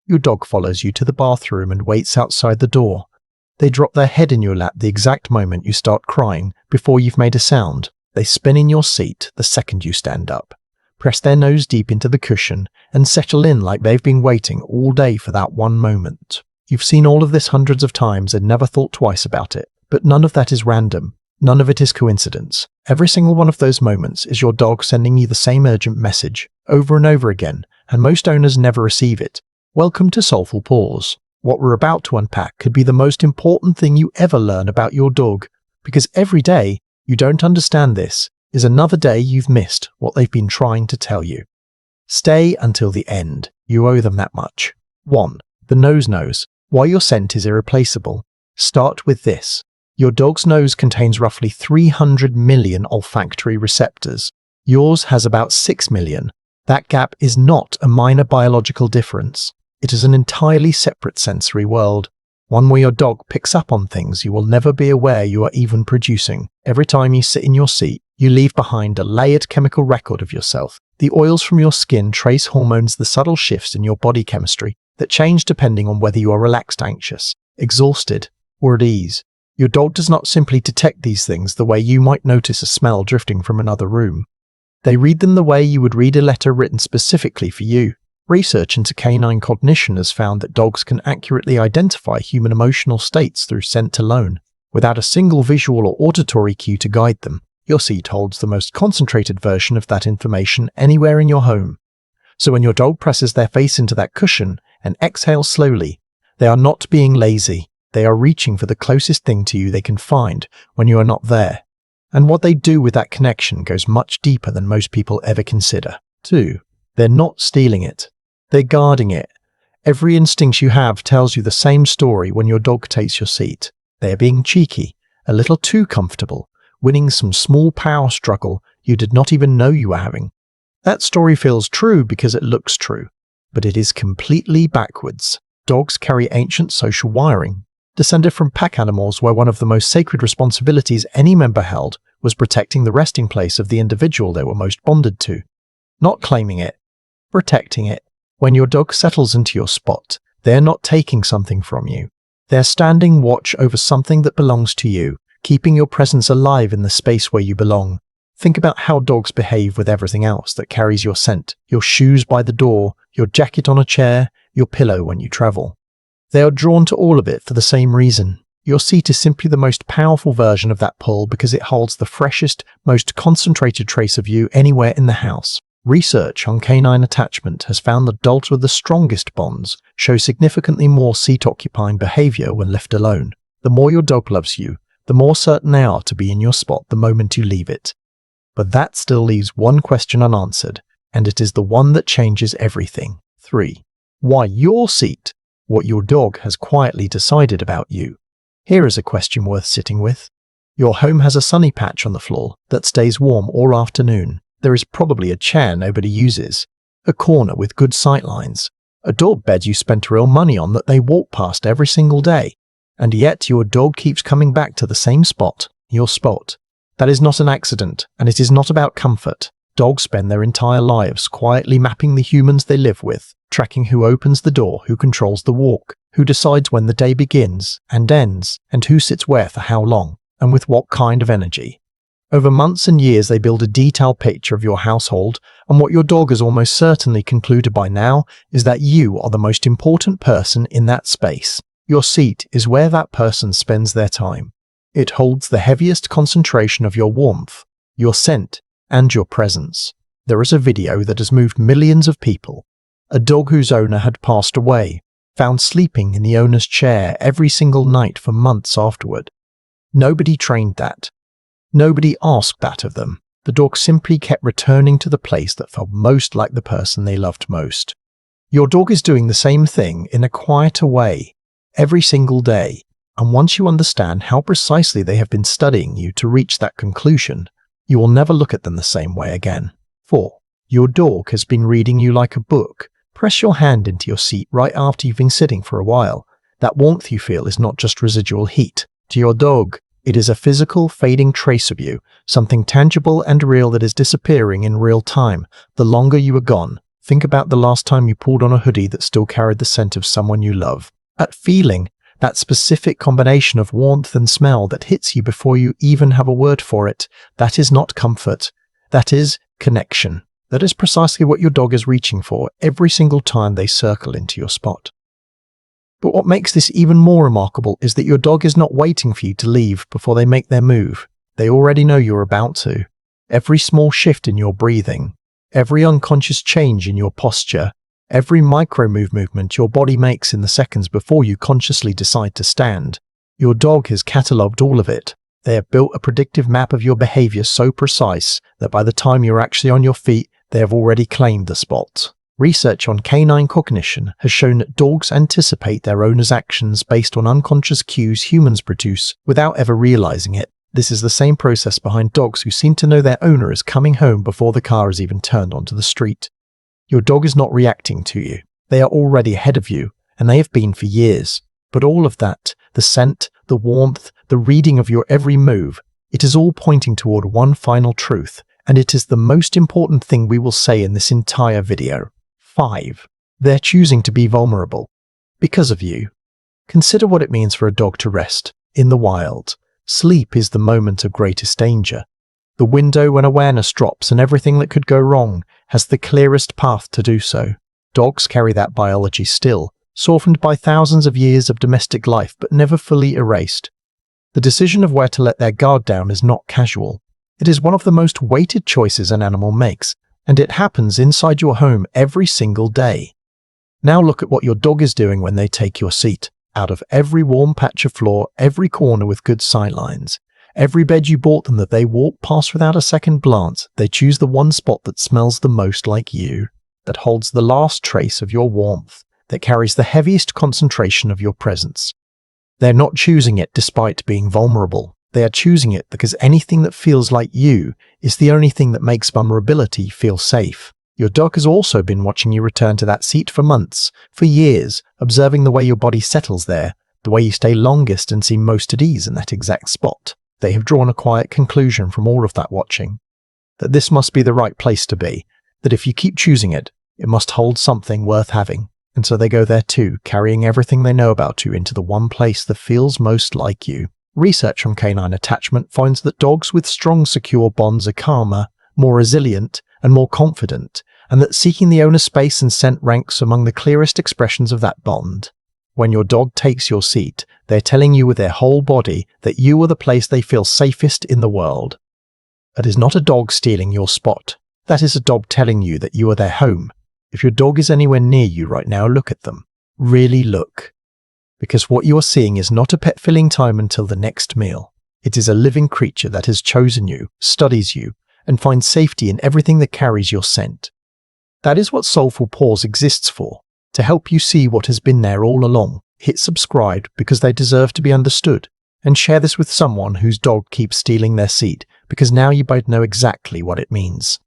Your dog follows you to the bathroom and waits outside the door. They drop their head in your lap the exact moment you start crying, before you've made a sound. They spin in your seat the second you stand up, press their nose deep into the cushion, and settle in like they've been waiting all day for that one moment. You've seen all of this hundreds of times and never thought twice about it, but none of that is random. None of it is coincidence. Every single one of those moments is your dog sending you the same urgent message, over and over again, and most owners never receive it. Welcome to Soulful Paws. What we're about to unpack could be the most important thing you ever learn about your dog, because every day you don't understand this is another day you've missed what they've been trying to tell you. Stay until the end. You owe them that much. 1. The nose. Why your scent is irreplaceable. Start with this. Your dog's nose contains roughly 300 million olfactory receptors. Yours has about 6 million. That gap is not a minor biological difference. It is an entirely separate sensory world, one where your dog picks up on things you will never be aware you are even producing. Every time you sit in your seat, you leave behind a layered chemical record of yourself. The oils from your skin trace hormones, the subtle shifts in your body chemistry that change depending on whether you are relaxed, anxious, exhausted, or at ease. Your dog does not simply detect these things the way you might notice a smell drifting from another room. They read them the way you would read a letter written specifically for you. Research into canine cognition has found that dogs can accurately identify human emotional states through scent alone, without a single visual or auditory cue to guide them. Your seat holds the most concentrated version of that information anywhere in your home. So when your dog presses their face into that cushion and exhales slowly, they are not being lazy. They are reaching for the closest thing to you they can find when you are not there. And what they do with that connection goes much deeper than most people ever consider. 2. They're not stealing it. They're guarding it. Every instinct you have tells you the same story when your dog takes your seat. They are being cheeky, a little too comfortable, winning some small power struggle you did not even know you were having. That story feels true because it looks true, but it is completely backwards. Dogs carry ancient social wiring, descended from pack animals where one of the most sacred responsibilities any member held was protecting the resting place of the individual they were most bonded to. Not claiming it, protecting it. When your dog settles into your spot, they're not taking something from you. They're standing watch over something that belongs to you, keeping your presence alive in the space where you belong. Think about how dogs behave with everything else that carries your scent, your shoes by the door, your jacket on a chair, your pillow when you travel. They are drawn to all of it for the same reason. Your seat is simply the most powerful version of that pull because it holds the freshest, most concentrated trace of you anywhere in the house. Research on canine attachment has found that dogs with the strongest bonds show significantly more seat-occupying behavior when left alone. The more your dog loves you, the more certain they are to be in your spot the moment you leave it. But that still leaves one question unanswered, and it is the one that changes everything. 3. Why your seat? What your dog has quietly decided about you. Here is a question worth sitting with. Your home has a sunny patch on the floor that stays warm all afternoon. There is probably a chair nobody uses, a corner with good sightlines, a dog bed you spent real money on that they walk past every single day, and yet your dog keeps coming back to the same spot, your spot. That is not an accident, and it is not about comfort. Dogs spend their entire lives quietly mapping the humans they live with, tracking who opens the door, who controls the walk, who decides when the day begins and ends, and who sits where for how long, and with what kind of energy. Over months and years they build a detailed picture of your household, and what your dog has almost certainly concluded by now is that you are the most important person in that space. Your seat is where that person spends their time. It holds the heaviest concentration of your warmth, your scent, and your presence. There is a video that has moved millions of people. A dog whose owner had passed away, found sleeping in the owner's chair every single night for months afterward. Nobody trained that. Nobody asked that of them. The dog simply kept returning to the place that felt most like the person they loved most. Your dog is doing the same thing in a quieter way every single day, and once you understand how precisely they have been studying you to reach that conclusion, you will never look at them the same way again. 4. Your dog has been reading you like a book. Press your hand into your seat right after you've been sitting for a while. That warmth you feel is not just residual heat. To your dog, it is a physical, fading trace of you, something tangible and real that is disappearing in real time the longer you are gone. Think about the last time you pulled on a hoodie that still carried the scent of someone you love. That feeling, that specific combination of warmth and smell that hits you before you even have a word for it, that is not comfort. That is connection. That is precisely what your dog is reaching for every single time they circle into your spot. But what makes this even more remarkable is that your dog is not waiting for you to leave before they make their move. They already know you're about to. Every small shift in your breathing, every unconscious change in your posture, every micro-move movement your body makes in the seconds before you consciously decide to stand, your dog has catalogued all of it. They have built a predictive map of your behavior so precise that by the time you're actually on your feet, they have already claimed the spot. Research on canine cognition has shown that dogs anticipate their owner's actions based on unconscious cues humans produce without ever realizing it. This is the same process behind dogs who seem to know their owner is coming home before the car is even turned onto the street. Your dog is not reacting to you. They are already ahead of you, and they have been for years. But all of that, the scent, the warmth, the reading of your every move, it is all pointing toward one final truth, and it is the most important thing we will say in this entire video. 5. They're choosing to be vulnerable. Because of you. Consider what it means for a dog to rest. In the wild, sleep is the moment of greatest danger. The window when awareness drops and everything that could go wrong has the clearest path to do so. Dogs carry that biology still, softened by thousands of years of domestic life but never fully erased. The decision of where to let their guard down is not casual. It is one of the most weighted choices an animal makes, and it happens inside your home every single day. Now look at what your dog is doing when they take your seat. Out of every warm patch of floor, every corner with good sightlines, every bed you bought them that they walk past without a second glance, they choose the one spot that smells the most like you, that holds the last trace of your warmth, that carries the heaviest concentration of your presence. They're not choosing it despite being vulnerable. They are choosing it because anything that feels like you is the only thing that makes vulnerability feel safe. Your dog has also been watching you return to that seat for months, for years, observing the way your body settles there, the way you stay longest and seem most at ease in that exact spot. They have drawn a quiet conclusion from all of that watching, that this must be the right place to be, that if you keep choosing it, it must hold something worth having. And so they go there too, carrying everything they know about you into the one place that feels most like you. Research on canine attachment finds that dogs with strong, secure bonds are calmer, more resilient, and more confident, and that seeking the owner's space and scent ranks among the clearest expressions of that bond. When your dog takes your seat, they're telling you with their whole body that you are the place they feel safest in the world. That is not a dog stealing your spot. That is a dog telling you that you are their home. If your dog is anywhere near you right now, look at them. Really look. Because what you are seeing is not a pet filling time until the next meal. It is a living creature that has chosen you, studies you, and finds safety in everything that carries your scent. That is what Soulful Paws exists for, to help you see what has been there all along. Hit subscribe because they deserve to be understood, and share this with someone whose dog keeps stealing their seat, because now you both know exactly what it means.